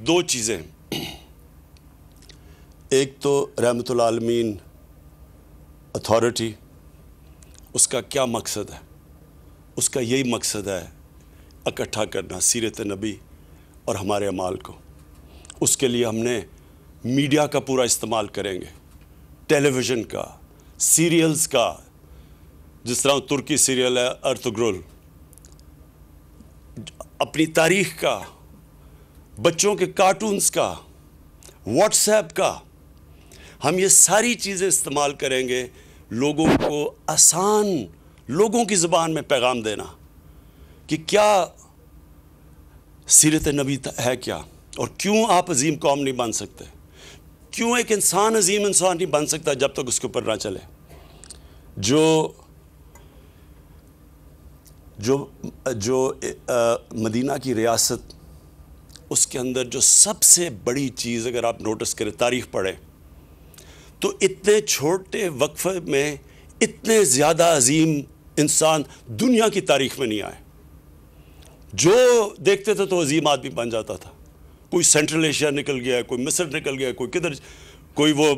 دو چیزیں، ایک تو رحمت العالمین اتھارٹی، اس کا کیا مقصد ہے؟ اس کا یہی مقصد ہے اکٹھا کرنا سیرت نبی اور ہمارے اعمال کو۔ اس کے لیے ہم نے میڈیا کا پورا استعمال کریں گے، ٹیلی ویژن کا، سیریلز کا، جس طرح ترکی سیریل ہے ارطغرل، اپنی تاریخ کا، بچوں کے کارٹونز کا، واٹس ایپ کا، ہم یہ ساری چیزیں استعمال کریں گے لوگوں کو آسان لوگوں کی زبان میں پیغام دینا کہ کیا سیرت نبی ہے کیا، اور کیوں آپ عظیم قوم نہیں بن سکتے، کیوں ایک انسان عظیم انسان نہیں بن سکتا جب تک اس کے اوپر نہ چلے۔ جو مدینہ کی ریاست، اس کے اندر جو سب سے بڑی چیز اگر آپ نوٹس کریں، تاریخ پڑھیں تو اتنے چھوٹے وقفے میں اتنے زیادہ عظیم انسان دنیا کی تاریخ میں نہیں آئے۔ جو دیکھتے تھے تو عظیم آدمی بن جاتا تھا، کوئی سینٹرل ایشیا نکل گیا، کوئی مصر نکل گیا، کوئی کدھر، کوئی وہ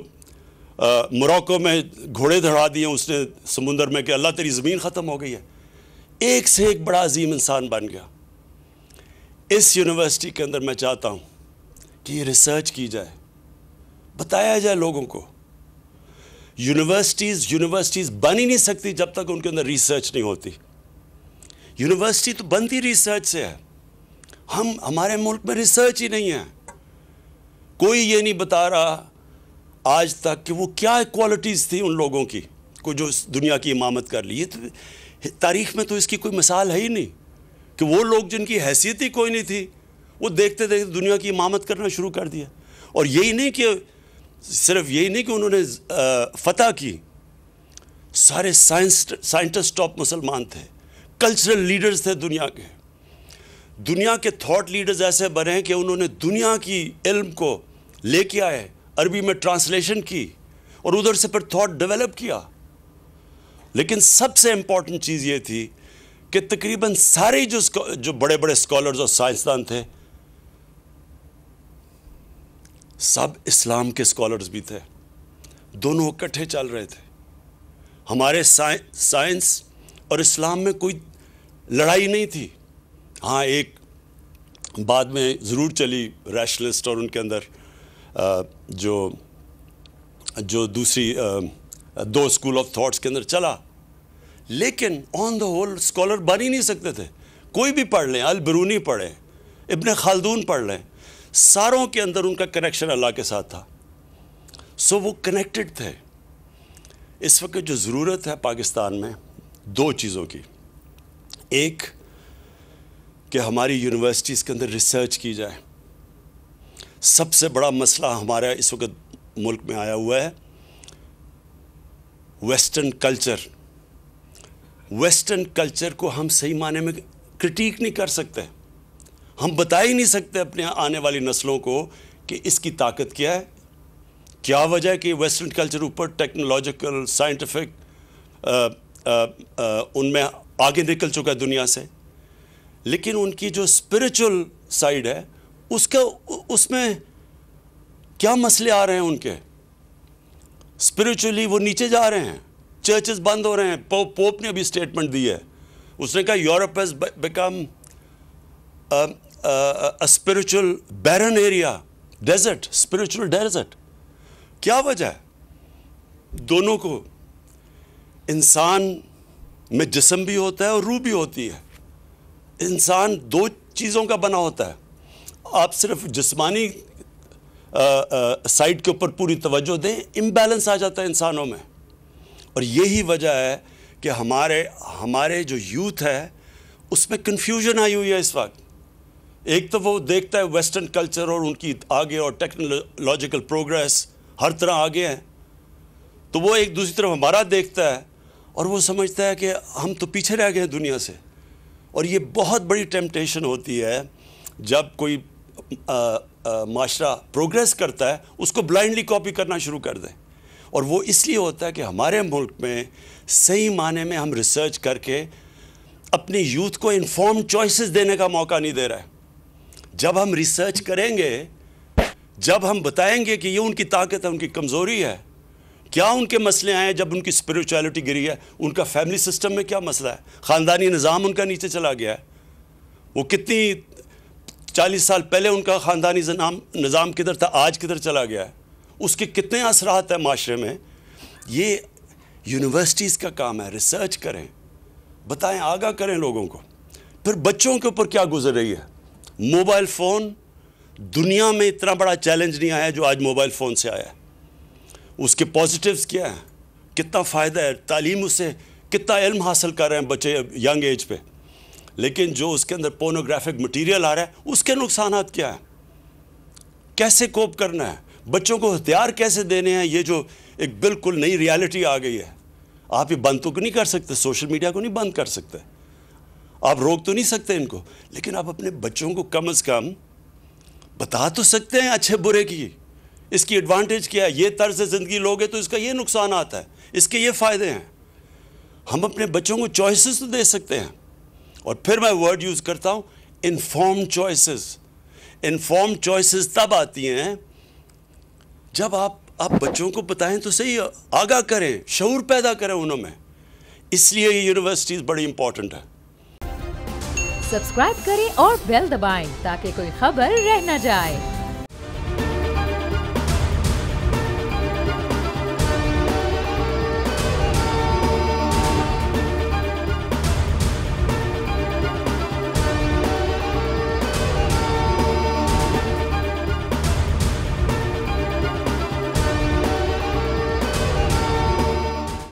موراکو میں گھوڑے دھڑا دیے اس نے سمندر میں کہ اللہ تیری زمین ختم ہو گئی ہے، ایک سے ایک بڑا عظیم انسان بن گیا۔ اس یونیورسٹی کے اندر میں چاہتا ہوں کہ یہ ریسرچ کی جائے، بتایا جائے لوگوں کو۔ یونیورسٹیز بن ہی نہیں سکتی جب تک ان کے اندر ریسرچ نہیں ہوتی۔ یونیورسٹی تو بنتی ریسرچ سے ہے، ہمارے ملک میں ریسرچ ہی نہیں ہے۔ کوئی یہ نہیں بتا رہا آج تک کہ وہ کیا کوالٹیز تھی ان لوگوں کی کو جو اس دنیا کی امامت کر لی۔ یہ تو تاریخ میں تو اس کی کوئی مثال ہے ہی نہیں کہ وہ لوگ جن کی حیثیت ہی کوئی نہیں تھی، وہ دیکھتے دیکھتے دنیا کی امامت کرنا شروع کر دیا۔ اور یہی نہیں کہ صرف یہی نہیں کہ انہوں نے فتح کی، سارے سائنٹسٹ ٹاپ مسلمان تھے، کلچرل لیڈرز تھے دنیا کے، دنیا کے تھاٹ لیڈرز ایسے بنے کہ انہوں نے دنیا کی علم کو لے کے آئے، عربی میں ٹرانسلیشن کی اور ادھر سے پھر تھاٹ ڈیولپ کیا۔ لیکن سب سے امپورٹنٹ چیز یہ تھی کہ تقریباً سارے جو بڑے بڑے اسکالرز اور سائنسدان تھے، سب اسلام کے اسکالرز بھی تھے، دونوں اکٹھے چل رہے تھے۔ ہمارے سائنس اور اسلام میں کوئی لڑائی نہیں تھی۔ ہاں ایک بعد میں ضرور چلی ریشنلسٹ اور ان کے اندر جو دوسری دو اسکول آف تھاٹس کے اندر چلا، لیکن آن دا ہول اسکالر بن ہی نہیں سکتے تھے۔ کوئی بھی پڑھ لیں، البرونی پڑھیں، ابن خلدون پڑھ لیں، ساروں کے اندر ان کا کنیکشن اللہ کے ساتھ تھا۔ سو وہ کنیکٹڈ تھے۔ اس وقت جو ضرورت ہے پاکستان میں دو چیزوں کی، ایک کہ ہماری یونیورسٹیز کے اندر ریسرچ کی جائے۔ سب سے بڑا مسئلہ ہمارا اس وقت ملک میں آیا ہوا ہے ویسٹرن کلچر۔ ویسٹرن کلچر کو ہم صحیح معنی میں کرٹیک نہیں کر سکتے، ہم بتا ہی نہیں سکتے اپنے آنے والی نسلوں کو کہ اس کی طاقت کیا ہے، کیا وجہ ہے کہ ویسٹرن کلچر اوپر ٹیکنالوجیکل سائنٹیفک ان میں آگے نکل چکا ہے دنیا سے، لیکن ان کی جو اسپریچول سائیڈ ہے اس میں کیا مسئلے آ رہے ہیں ان کے؟ اسپریچولی وہ نیچے جا رہے ہیں، چرچز بند ہو رہے ہیں۔ پوپ نے ابھی اسٹیٹمنٹ دی ہے، اس نے کہا Europe has become spiritual barren area, desert, spiritual desert. کیا وجہ ہے؟ دونوں کو، انسان میں جسم بھی ہوتا ہے اور روح بھی ہوتی ہے۔ انسان دو چیزوں کا بنا ہوتا ہے۔ آپ صرف جسمانی سائڈ کے اوپر پوری توجہ دیں، امبیلنس آ جاتا ہے انسانوں میں۔ اور یہی وجہ ہے کہ ہمارے جو یوتھ ہے اس میں کنفیوژن آئی ہوئی ہے اس وقت۔ ایک تو وہ دیکھتا ہے ویسٹرن کلچر اور ان کی آگے اور ٹیکنالوجیکل پروگریس ہر طرح آگے ہیں، تو وہ ایک دوسری طرف ہمارا دیکھتا ہے اور وہ سمجھتا ہے کہ ہم تو پیچھے رہ گئے ہیں دنیا سے۔ اور یہ بہت بڑی ٹیمپٹیشن ہوتی ہے جب کوئی معاشرہ پروگریس کرتا ہے اس کو بلائنڈلی کاپی کرنا شروع کر دیں۔ اور وہ اس لیے ہوتا ہے کہ ہمارے ملک میں صحیح معنی میں ہم ریسرچ کر کے اپنے یوتھ کو انفارم چوائسز دینے کا موقع نہیں دے رہے۔ جب ہم ریسرچ کریں گے جب ہم بتائیں گے کہ یہ ان کی طاقت ہے، ان کی کمزوری ہے، کیا ان کے مسئلے آئے ہیں جب ان کی اسپریچولیٹی گری ہے، ان کا فیملی سسٹم میں کیا مسئلہ ہے، خاندانی نظام ان کا نیچے چلا گیا ہے، وہ کتنی 40 سال پہلے ان کا خاندانی نظام کدھر تھا، آج کدھر چلا گیا ہے، اس کے کتنے اثرات ہیں معاشرے میں. یہ یونیورسٹیز کا کام ہے، ریسرچ کریں، بتائیں، آگاہ کریں لوگوں کو. پھر بچوں کے اوپر کیا گزر رہی ہے. موبائل فون، دنیا میں اتنا بڑا چیلنج نہیں آیا جو آج موبائل فون سے آیا ہے. اس کے پازیٹیوز کیا ہیں، کتنا فائدہ ہے، تعلیم اس سے کتنا علم حاصل کر رہے ہیں بچے ینگ ایج پہ. لیکن جو اس کے اندر پورنوگرافک مٹیریل آ رہا ہے، اس کے نقصانات کیا ہیں، کیسے کوپ کرنا ہے، بچوں کو ہتھیار کیسے دینے ہیں. یہ جو ایک بالکل نئی ریالٹی آ گئی ہے، آپ یہ بند تو نہیں کر سکتے، سوشل میڈیا کو نہیں بند کر سکتے، آپ روک تو نہیں سکتے ان کو، لیکن آپ اپنے بچوں کو کم از کم بتا تو سکتے ہیں اچھے برے کی، اس کی ایڈوانٹیج کیا ہے، یہ طرز زندگی لوگے تو اس کا یہ نقصانات ہے، اس کے یہ فائدے ہیں. ہم اپنے بچوں کو چوائسز تو دے سکتے ہیں. اور پھر میں ورڈ یوز کرتا ہوں، انفارم چوائسز. انفارم چوائسز تب آتی ہیں جب آپ بچوں کو بتائیں تو صحیح، آگاہ کریں، شعور پیدا کریں انہوں میں. اس لیے یہ یونیورسٹیز بڑی امپورٹنٹ ہے. سبسکرائب کریں اور بیل دبائیں تاکہ کوئی خبر رہ نہ جائے.